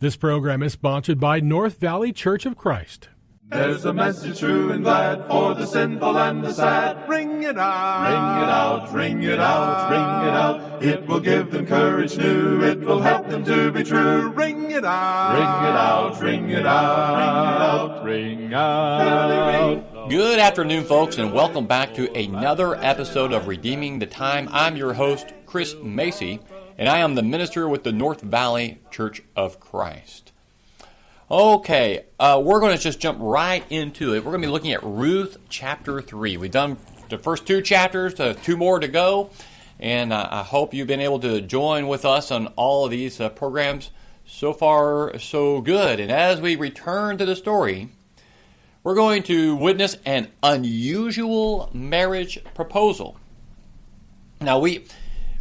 This program is sponsored by North Valley Church of Christ. There's a message true and glad for the sinful and the sad. Ring it out, ring it out, ring it out, ring it out. It will give them courage new, it will help them to be true. Ring it out, ring it out, ring it out, ring it out. Good afternoon, folks, and welcome back to another episode of Redeeming the Time. I'm your host, Chris Macy, and I am the minister with the North Valley Church of Christ. Okay, we're going to just jump right into it. We're going to be looking at Ruth chapter 3. We've done the first two chapters, two more to go, and I hope you've been able to join with us on all of these programs. So far, so good. And as we return to the story, we're going to witness an unusual marriage proposal. Now, we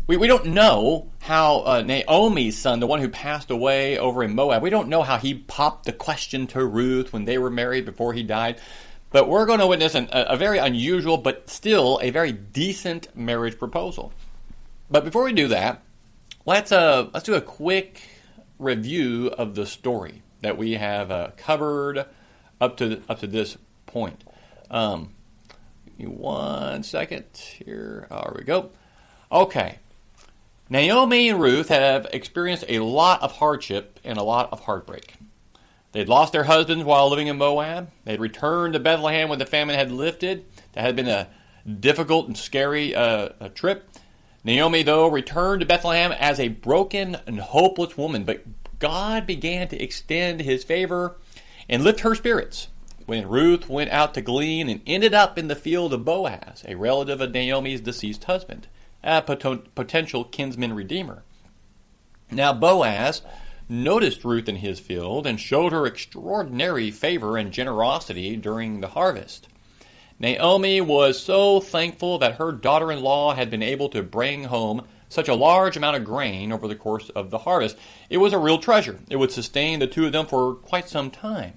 don't know how Naomi's son, the one who passed away over in Moab, we don't know how he popped the question to Ruth when they were married before he died. But we're going to witness a very unusual, but still a very decent marriage proposal. But before we do that, let's do a quick review of the story that we have covered up to this point. Give me 1 second here. There we go. Okay. Naomi and Ruth have experienced a lot of hardship and a lot of heartbreak. They'd lost their husbands while living in Moab. They'd returned to Bethlehem when the famine had lifted. That had been a difficult and scary trip. Naomi, though, returned to Bethlehem as a broken and hopeless woman, but God began to extend his favor and lift her spirits when Ruth went out to glean and ended up in the field of Boaz, a relative of Naomi's deceased husband, a potential kinsman redeemer. Now Boaz noticed Ruth in his field and showed her extraordinary favor and generosity during the harvest. Naomi was so thankful that her daughter-in-law had been able to bring home such a large amount of grain over the course of the harvest. It was a real treasure. It would sustain the two of them for quite some time.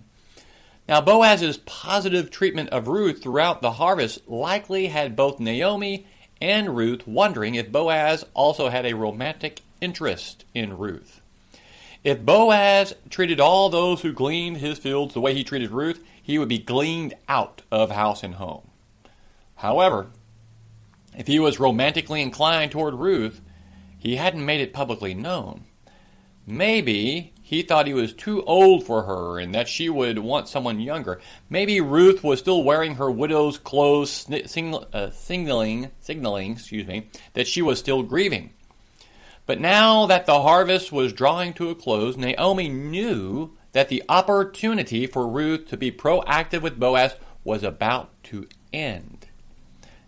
Now, Boaz's positive treatment of Ruth throughout the harvest likely had both Naomi and Ruth wondering if Boaz also had a romantic interest in Ruth. If Boaz treated all those who gleaned his fields the way he treated Ruth, he would be gleaned out of house and home. However, if he was romantically inclined toward Ruth, he hadn't made it publicly known. Maybe he thought he was too old for her and that she would want someone younger. Maybe Ruth was still wearing her widow's clothes, signaling that she was still grieving. But now that the harvest was drawing to a close, Naomi knew that the opportunity for Ruth to be proactive with Boaz was about to end.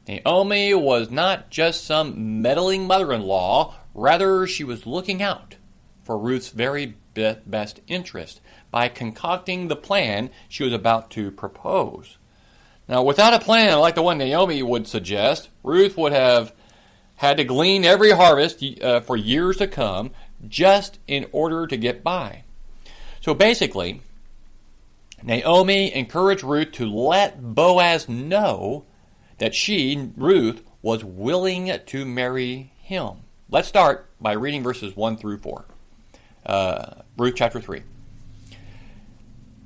Naomi was not just some meddling mother-in-law, rather she was looking out for Ruth's very best interest by concocting the plan she was about to propose. Now, without a plan like the one Naomi would suggest, Ruth would have had to glean every harvest for years to come just in order to get by. So basically, Naomi encouraged Ruth to let Boaz know that she, Ruth, was willing to marry him. Let's start by reading verses 1 through 4. Ruth chapter 3.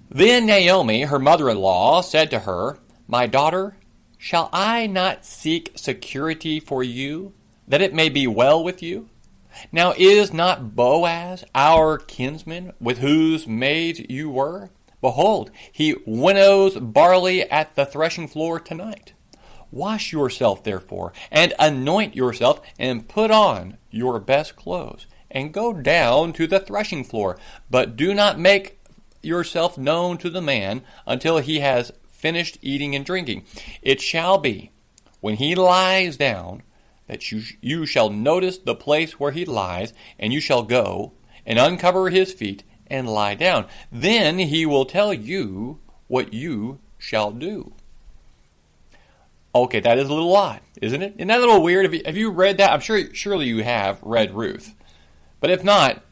Then Naomi, her mother-in-law, said to her, "My daughter, shall I not seek security for you, that it may be well with you? Now is not Boaz our kinsman, with whose maid you were? Behold, he winnows barley at the threshing floor tonight. Wash yourself, therefore, and anoint yourself, and put on your best clothes, and go down to the threshing floor. But do not make yourself known to the man until he has finished eating and drinking. It shall be, when he lies down, that you shall notice the place where he lies, and you shall go and uncover his feet and lie down. Then he will tell you what you shall do." Okay, that is a little odd, isn't it? Isn't that a little weird? Have you read that? I'm surely you have read Ruth. But if not,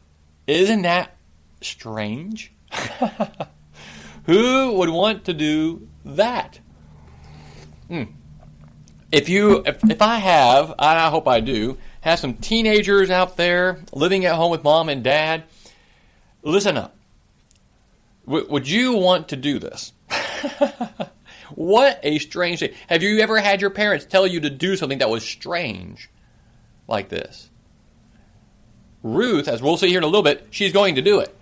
isn't that strange? Who would want to do that? If I have, and I hope I do, have some teenagers out there living at home with mom and dad, listen up. Would you want to do this? What a strange thing. Have you ever had your parents tell you to do something that was strange like this? Ruth, as we'll see here in a little bit, she's going to do it.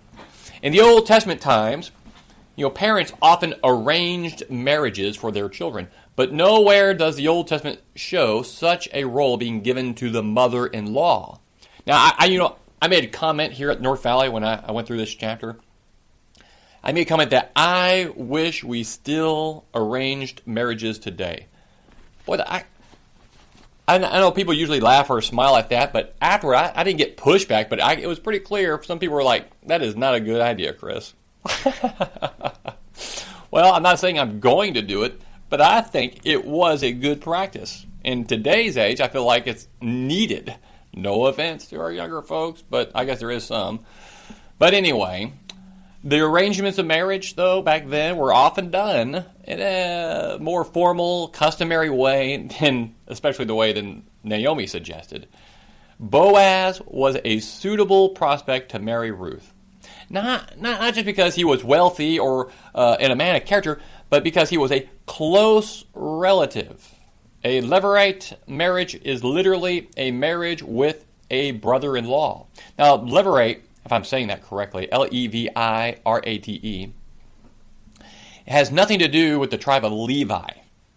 In the Old Testament times, parents often arranged marriages for their children, but nowhere does the Old Testament show such a role being given to the mother-in-law. Now, I made a comment here at North Valley when I went through this chapter. I made a comment that I wish we still arranged marriages today. Boy, I know people usually laugh or smile at that, but afterward, I didn't get pushback, but it was pretty clear. Some people were like, that is not a good idea, Chris. Well, I'm not saying I'm going to do it, but I think it was a good practice. In today's age, I feel like it's needed. No offense to our younger folks, but I guess there is some. But anyway, the arrangements of marriage, though, back then were often done in a more formal, customary way, than especially the way that Naomi suggested. Boaz was a suitable prospect to marry Ruth. Not just because he was wealthy or and a man of character, but because he was a close relative. A levirate marriage is literally a marriage with a brother-in-law. Now, levirate, if I'm saying that correctly, Levirate, it has nothing to do with the tribe of Levi,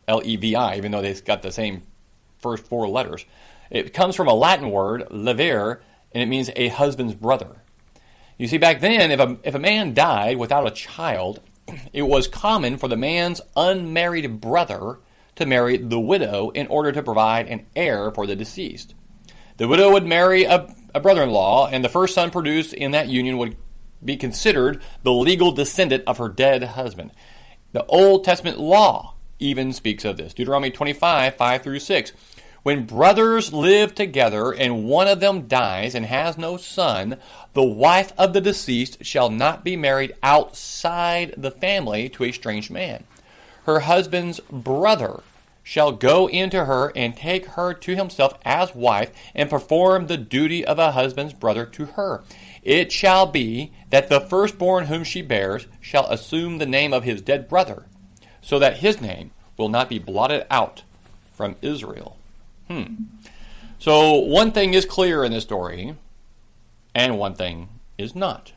Levi, even though they've got the same first four letters. It comes from a Latin word, levere, and it means a husband's brother. You see, back then, if a man died without a child, it was common for the man's unmarried brother to marry the widow in order to provide an heir for the deceased. The widow would marry a brother-in-law, and the first son produced in that union would be considered the legal descendant of her dead husband. The Old Testament law even speaks of this. Deuteronomy 25, 5 through 6. When brothers live together and one of them dies and has no son, the wife of the deceased shall not be married outside the family to a strange man. Her husband's brother shall go into her and take her to himself as wife and perform the duty of a husband's brother to her. It shall be that the firstborn whom she bears shall assume the name of his dead brother, so that his name will not be blotted out from Israel. So one thing is clear in this story, and one thing is not.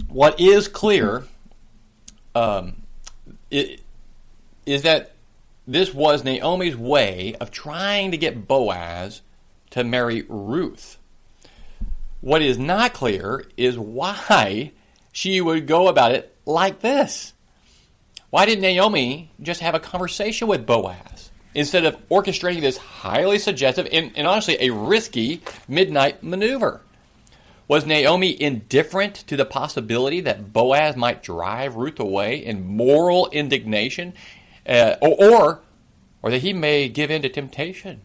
What is clear is that this was Naomi's way of trying to get Boaz to marry Ruth. What is not clear is why she would go about it like this. Why didn't Naomi just have a conversation with Boaz instead of orchestrating this highly suggestive and honestly a risky midnight maneuver? Was Naomi indifferent to the possibility that Boaz might drive Ruth away in moral indignation, or that he may give in to temptation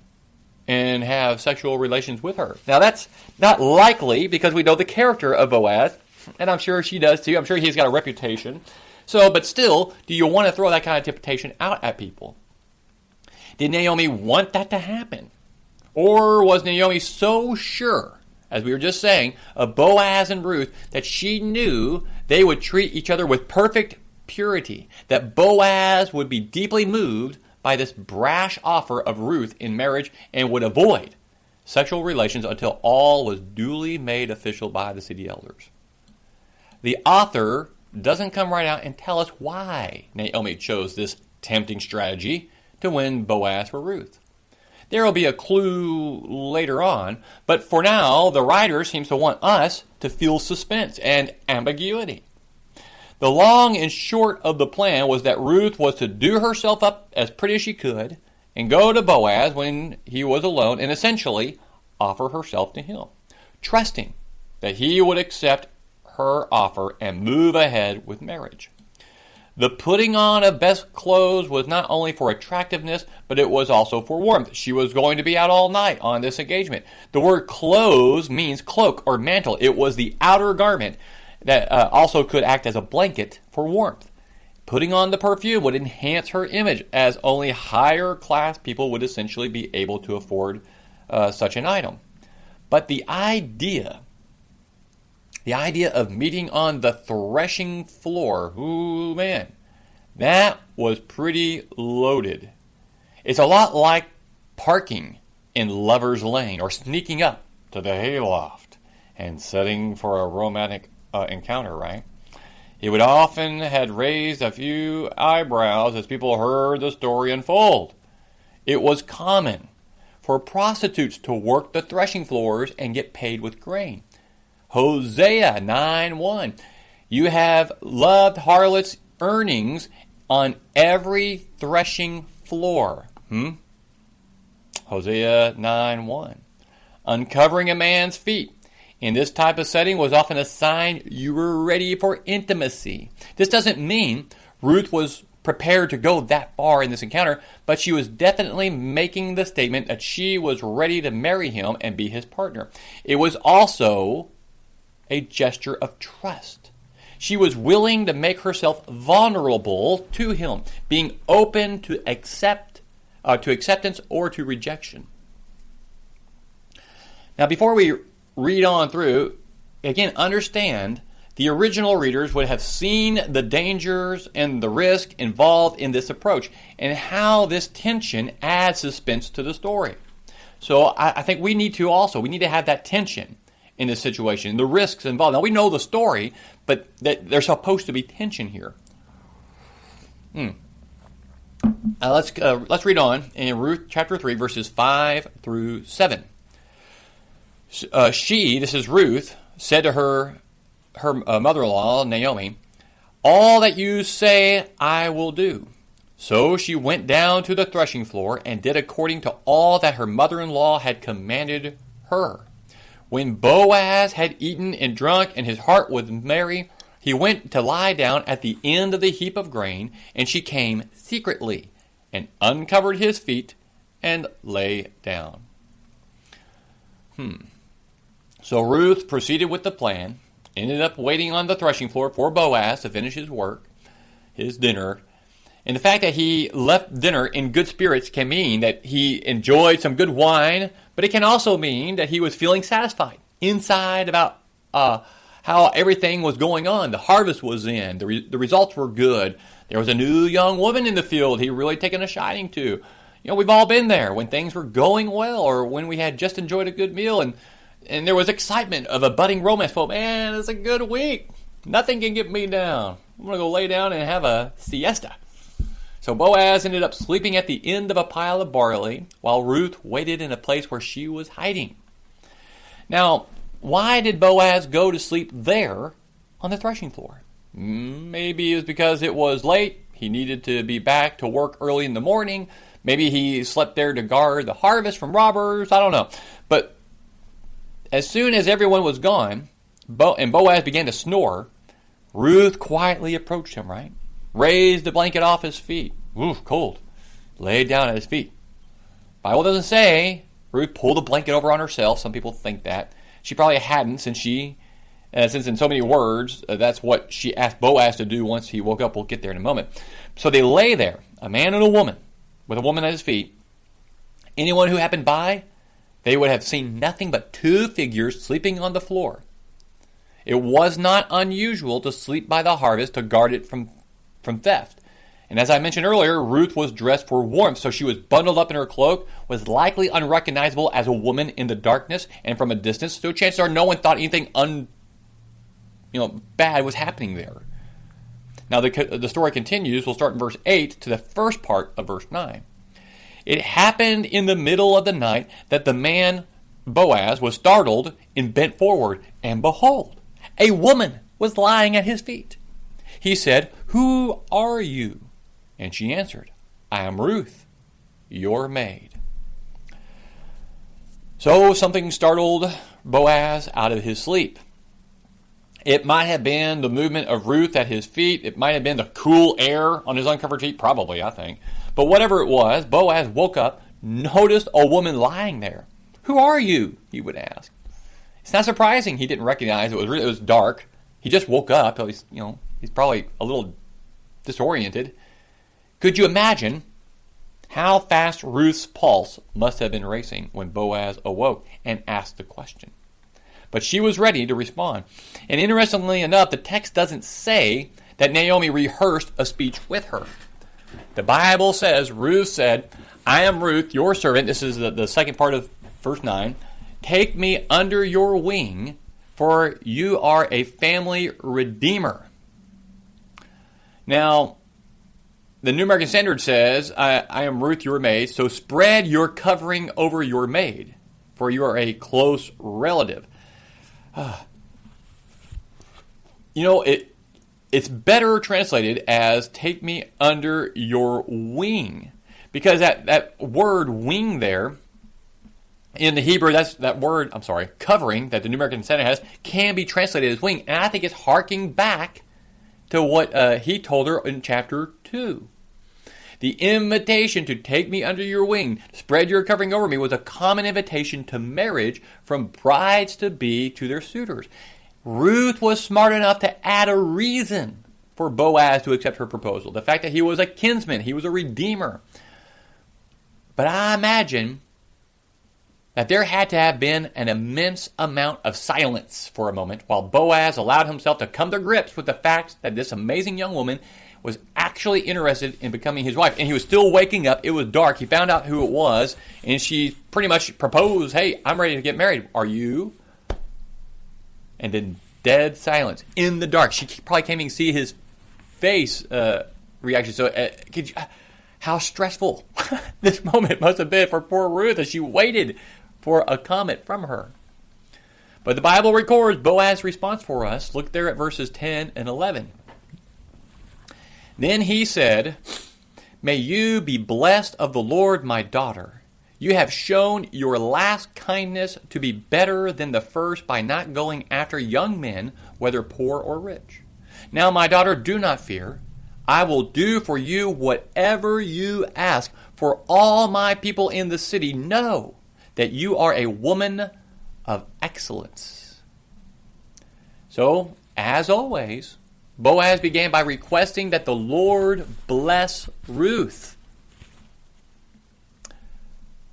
and have sexual relations with her? Now, that's not likely because we know the character of Boaz, and I'm sure she does too. I'm sure he's got a reputation. So, but still, do you want to throw that kind of temptation out at people? Did Naomi want that to happen? Or was Naomi so sure, as we were just saying, of Boaz and Ruth, that she knew they would treat each other with perfect purity, that Boaz would be deeply moved by this brash offer of Ruth in marriage and would avoid sexual relations until all was duly made official by the city elders? The author doesn't come right out and tell us why Naomi chose this tempting strategy to win Boaz for Ruth. There will be a clue later on, but for now, the writer seems to want us to feel suspense and ambiguity. The long and short of the plan was that Ruth was to do herself up as pretty as she could and go to Boaz when he was alone and essentially offer herself to him, trusting that he would accept her offer and move ahead with marriage. The putting on of best clothes was not only for attractiveness, but it was also for warmth. She was going to be out all night on this engagement. The word clothes means cloak or mantle. It was the outer garment that also could act as a blanket for warmth. Putting on the perfume would enhance her image, as only higher class people would essentially be able to afford such an item. But the idea The idea of meeting on the threshing floor, ooh man, that was pretty loaded. It's a lot like parking in Lover's Lane or sneaking up to the hayloft and setting for a romantic encounter, right? He would often had raised a few eyebrows as people heard the story unfold. It was common for prostitutes to work the threshing floors and get paid with grain. Hosea 9:1. You have loved harlots' earnings on every threshing floor. Hosea 9:1. Uncovering a man's feet in this type of setting was often a sign you were ready for intimacy. This doesn't mean Ruth was prepared to go that far in this encounter, but she was definitely making the statement that she was ready to marry him and be his partner. It was also a gesture of trust. She was willing to make herself vulnerable to him, being open to acceptance or to rejection. Now, before we read on through, again, understand the original readers would have seen the dangers and the risk involved in this approach and how this tension adds suspense to the story. So I think we need to have that tension in this situation, the risks involved. Now, we know the story, but there's supposed to be tension here. Let's read on in Ruth chapter 3, verses 5 through 7. She, this is Ruth, said to her mother-in-law, Naomi, "All that you say I will do." So she went down to the threshing floor and did according to all that her mother-in-law had commanded her. When Boaz had eaten and drunk and his heart was merry, he went to lie down at the end of the heap of grain, and she came secretly and uncovered his feet and lay down. So Ruth proceeded with the plan, ended up waiting on the threshing floor for Boaz to finish his work, his dinner. And the fact that he left dinner in good spirits can mean that he enjoyed some good wine, but it can also mean that he was feeling satisfied inside about how everything was going on. The harvest was in. The results were good. There was a new young woman in the field he really taken a shining to. You know, we've all been there when things were going well or when we had just enjoyed a good meal and there was excitement of a budding romance. Well, man, it's a good week. Nothing can get me down. I'm going to go lay down and have a siesta. So Boaz ended up sleeping at the end of a pile of barley while Ruth waited in a place where she was hiding. Now, why did Boaz go to sleep there on the threshing floor? Maybe it was because it was late. He needed to be back to work early in the morning. Maybe he slept there to guard the harvest from robbers. I don't know. But as soon as everyone was gone, and Boaz began to snore, Ruth quietly approached him, right? Raised the blanket off his feet. Oof, cold. Laid down at his feet. Bible doesn't say Ruth pulled the blanket over on herself. Some people think that. She probably hadn't since in so many words, that's what she asked Boaz to do once he woke up. We'll get there in a moment. So they lay there, a man and a woman, with a woman at his feet. Anyone who happened by, they would have seen nothing but two figures sleeping on the floor. It was not unusual to sleep by the harvest to guard it from theft. And as I mentioned earlier, Ruth was dressed for warmth, so she was bundled up in her cloak, was likely unrecognizable as a woman in the darkness and from a distance, so chances are no one thought anything bad was happening there. Now the story continues. We'll start in verse 8 to the first part of verse 9. It happened in the middle of the night that the man, Boaz, was startled and bent forward, and behold, a woman was lying at his feet. He said, "Who are you?" And she answered, "I am Ruth, your maid." So something startled Boaz out of his sleep. It might have been the movement of Ruth at his feet. It might have been the cool air on his uncovered feet, probably, I think. But whatever it was, Boaz woke up, noticed a woman lying there. "Who are you?" he would ask. It's not surprising he didn't recognize it. It was dark. He just woke up. He's probably a little disoriented. Could you imagine how fast Ruth's pulse must have been racing when Boaz awoke and asked the question? But she was ready to respond. And interestingly enough, the text doesn't say that Naomi rehearsed a speech with her. The Bible says, Ruth said, I am Ruth, your servant. This is the second part of verse 9. Take me under your wing, for you are a family redeemer. Now, the New American Standard says, I am Ruth, your maid, so spread your covering over your maid, for you are a close relative. It's better translated as take me under your wing, because that word wing there, in the Hebrew, that's that word, covering, that the New American Standard has, can be translated as wing. And I think it's harking back to what he told her in chapter 2. The invitation to take me under your wing, spread your covering over me, was a common invitation to marriage from brides-to-be to their suitors. Ruth was smart enough to add a reason for Boaz to accept her proposal. The fact that he was a kinsman, he was a redeemer. But I imagine that there had to have been an immense amount of silence for a moment while Boaz allowed himself to come to grips with the fact that this amazing young woman was actually interested in becoming his wife. And he was still waking up. It was dark. He found out who it was, and she pretty much proposed, hey, I'm ready to get married. Are you? And then dead silence in the dark. She probably can't even see his face reaction. So how stressful this moment must have been for poor Ruth as she waited for a comment from her. But the Bible records Boaz's response for us. Look there at verses 10 and 11. Then he said, May you be blessed of the Lord, my daughter. You have shown your last kindness to be better than the first by not going after young men, whether poor or rich. Now, my daughter, do not fear. I will do for you whatever you ask, for all my people in the city know that you are a woman of excellence. So, as always, Boaz began by requesting that the Lord bless Ruth.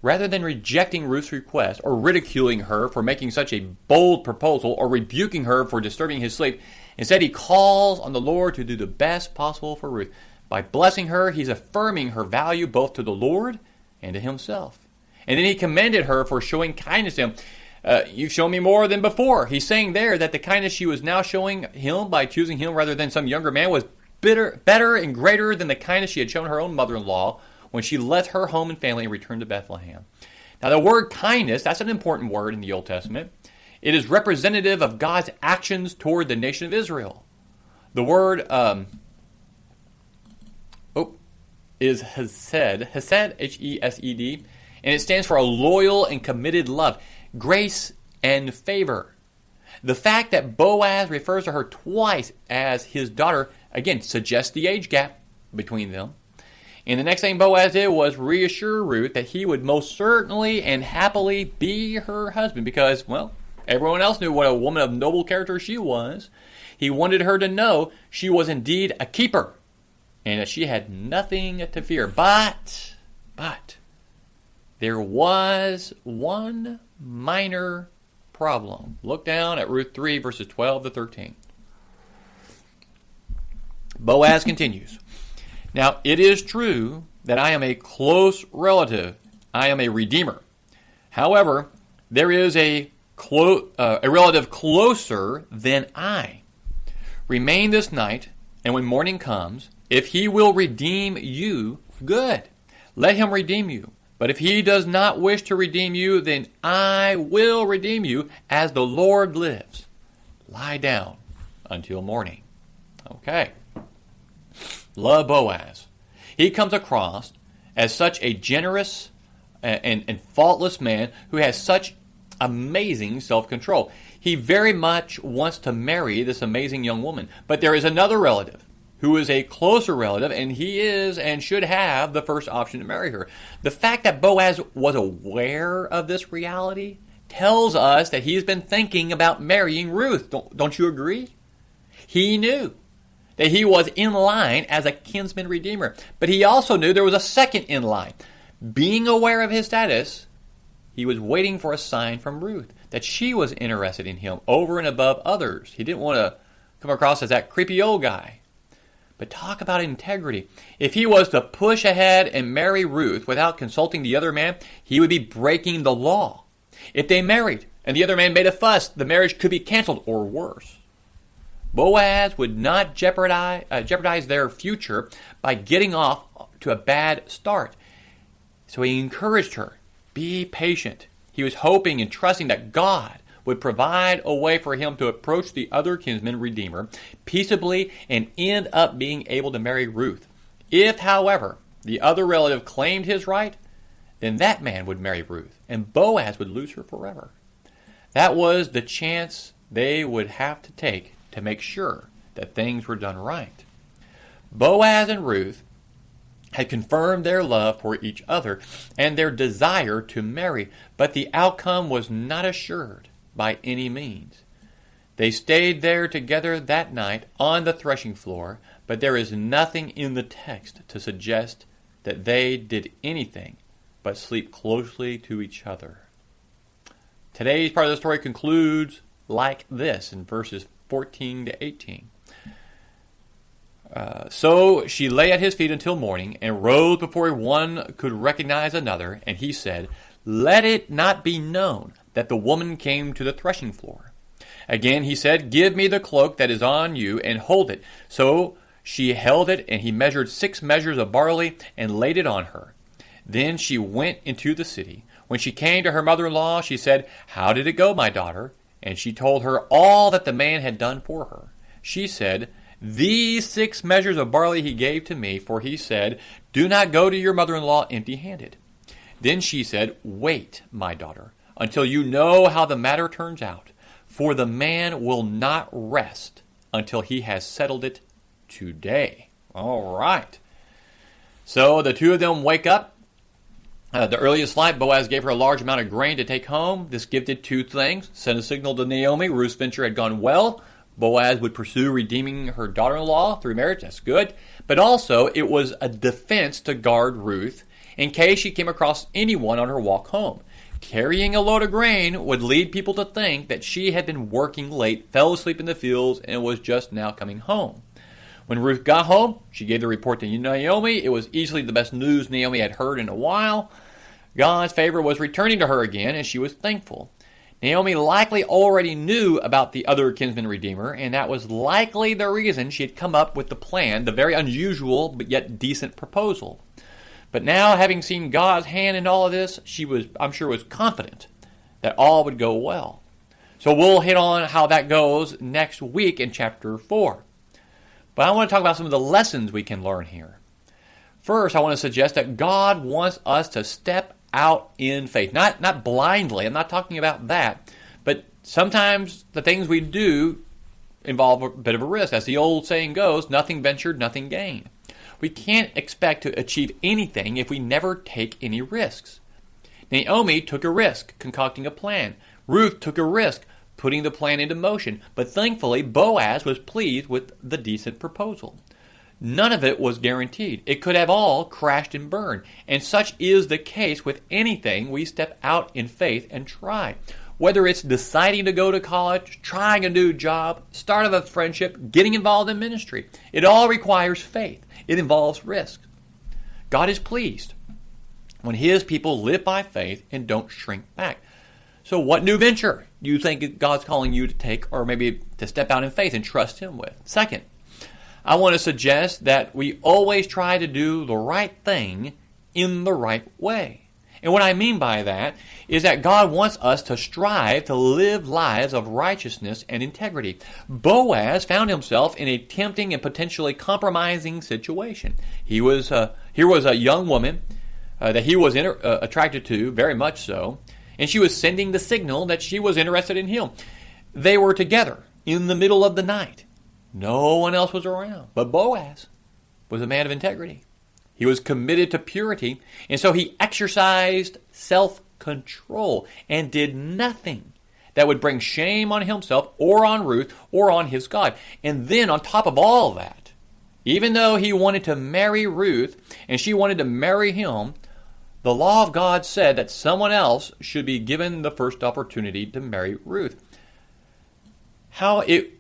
Rather than rejecting Ruth's request or ridiculing her for making such a bold proposal or rebuking her for disturbing his sleep, instead he calls on the Lord to do the best possible for Ruth. By blessing her, he's affirming her value both to the Lord and to himself. And then he commended her for showing kindness to him. You've shown me more than before. He's saying there that the kindness she was now showing him by choosing him rather than some younger man was better and greater than the kindness she had shown her own mother-in-law when she left her home and family and returned to Bethlehem. Now, the word kindness, that's an important word in the Old Testament. It is representative of God's actions toward the nation of Israel. The word is hesed, H-E-S-E-D, and it stands for a loyal and committed love, grace and favor. The fact that Boaz refers to her twice as his daughter, again, suggests the age gap between them. And the next thing Boaz did was reassure Ruth that he would most certainly and happily be her husband because, well, everyone else knew what a woman of noble character she was. He wanted her to know she was indeed a keeper and that she had nothing to fear. But there was one minor problem. Look down at Ruth 3, verses 12 to 13. Boaz continues, Now it is true that I am a close relative. I am a redeemer. However, there is a relative closer than I. Remain this night, and when morning comes, if he will redeem you, good. Let him redeem you. But if he does not wish to redeem you, then I will redeem you as the Lord lives. Lie down until morning. Okay. Love Boaz. He comes across as such a generous and faultless man who has such amazing self-control. He very much wants to marry this amazing young woman. But there is another relative who is a closer relative, and he is and should have the first option to marry her. The fact that Boaz was aware of this reality tells us that he's been thinking about marrying Ruth. Don't you agree? He knew that he was in line as a kinsman redeemer, but he also knew there was a second in line. Being aware of his status, he was waiting for a sign from Ruth. that she was interested in him over and above others. He didn't want to come across as that creepy old guy. But talk about integrity. If he was to push ahead and marry Ruth without consulting the other man, he would be breaking the law. If they married and the other man made a fuss, the marriage could be canceled or worse. Boaz would not jeopardize their future by getting off to a bad start. So he encouraged her, be patient. He was hoping and trusting that God would provide a way for him to approach the other kinsman redeemer peaceably and end up being able to marry Ruth. If, however, the other relative claimed his right, then that man would marry Ruth, and Boaz would lose her forever. That was the chance they would have to take to make sure that things were done right. Boaz and Ruth had confirmed their love for each other and their desire to marry, but the outcome was not assured by any means. They stayed there together that night on the threshing floor, but there is nothing in the text to suggest that they did anything but sleep closely to each other. Today's part of the story concludes like this in verses 14 to 18. So she lay at his feet until morning and rose before one could recognize another, and he said, "Let it not be known that the woman came to the threshing floor." Again he said, "Give me the cloak that is on you and hold it." So she held it, and he measured 6 measures of barley and laid it on her. Then she went into the city. When she came to her mother-in-law, she said, "How did it go, my daughter?" And she told her all that the man had done for her. She said, "These 6 measures of barley he gave to me, for he said, 'Do not go to your mother-in-law empty-handed.'" Then she said, "Wait, my daughter, until you know how the matter turns out, for the man will not rest until he has settled it today." All right. So the two of them wake up. The earliest light, Boaz gave her a large amount of grain to take home. This gift did 2 things. Sent a signal to Naomi. Ruth's venture had gone well. Boaz would pursue redeeming her daughter-in-law through marriage. That's good. But also, it was a defense to guard Ruth in case she came across anyone on her walk home. Carrying a load of grain would lead people to think that she had been working late, fell asleep in the fields, and was just now coming home. When Ruth got home, she gave the report to Naomi. It was easily the best news Naomi had heard in a while. God's favor was returning to her again, and she was thankful. Naomi likely already knew about the other kinsman redeemer, and that was likely the reason she had come up with the plan, the very unusual but yet decent proposal. But now, having seen God's hand in all of this, she was, I'm sure, was confident that all would go well. So we'll hit on how that goes next week in chapter 4. But I want to talk about some of the lessons we can learn here. First, I want to suggest that God wants us to step out in faith. Not blindly. I'm not talking about that. But sometimes the things we do involve a bit of a risk. As the old saying goes, nothing ventured, nothing gained. We can't expect to achieve anything if we never take any risks. Naomi took a risk concocting a plan. Ruth took a risk putting the plan into motion. But thankfully, Boaz was pleased with the decent proposal. None of it was guaranteed. It could have all crashed and burned. And such is the case with anything we step out in faith and try. Whether it's deciding to go to college, trying a new job, start of a friendship, getting involved in ministry. It all requires faith. It involves risk. God is pleased when His people live by faith and don't shrink back. So what new venture do you think God's calling you to take, or maybe to step out in faith and trust Him with? Second, I want to suggest that we always try to do the right thing in the right way. And what I mean by that is that God wants us to strive to live lives of righteousness and integrity. Boaz found himself in a tempting and potentially compromising situation. Here was a young woman that he was attracted to, very much so, and she was sending the signal that she was interested in him. They were together in the middle of the night. No one else was around, but Boaz was a man of integrity. He was committed to purity, and so he exercised self-control and did nothing that would bring shame on himself or on Ruth or on his God. And then on top of all that, even though he wanted to marry Ruth and she wanted to marry him, The law of God said that someone else should be given the first opportunity to marry Ruth. How easy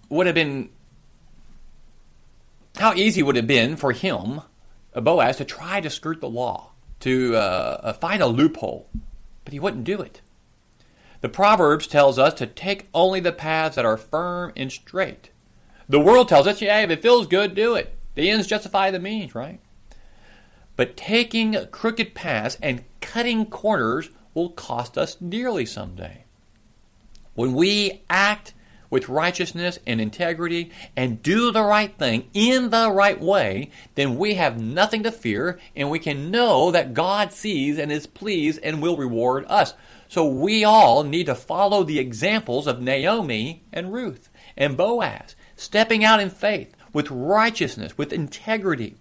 would it have been for him, Boaz, to try to skirt the law, to find a loophole, but he wouldn't do it. The Proverbs tells us to take only the paths that are firm and straight. The world tells us, yeah, if it feels good, do it. The ends justify the means, right? But taking crooked paths and cutting corners will cost us dearly someday. When we act with righteousness and integrity and do the right thing in the right way, then we have nothing to fear, and we can know that God sees and is pleased and will reward us. So we all need to follow the examples of Naomi and Ruth and Boaz, stepping out in faith with righteousness, with integrity.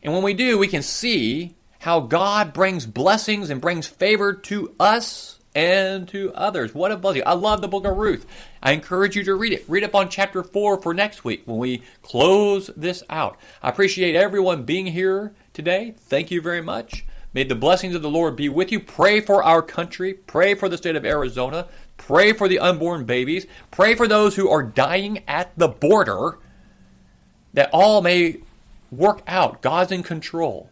And when we do, we can see how God brings blessings and brings favor to us and to others. What a blessing. I love the book of Ruth. I encourage you to read it. Read up on chapter 4 for next week when we close this out. I appreciate everyone being here today. Thank you very much. May the blessings of the Lord be with you. Pray for our country. Pray for the state of Arizona. Pray for the unborn babies. Pray for those who are dying at the border, that all may work out. God's in control.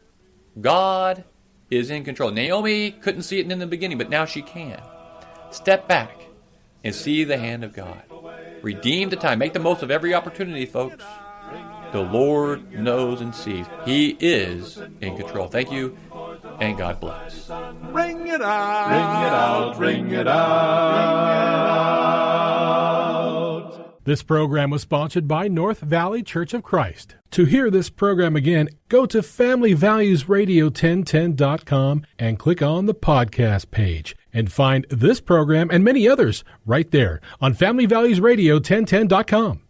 God is in control. Naomi couldn't see it in the beginning, but now she can. Step back and see the hand of God. Redeem the time. Make the most of every opportunity, folks. The Lord knows and sees. He is in control. Thank you, and God bless. Ring it out, ring it out, ring it out. This program was sponsored by North Valley Church of Christ. To hear this program again, go to FamilyValuesRadio1010.com and click on the podcast page and find this program and many others right there on FamilyValuesRadio1010.com.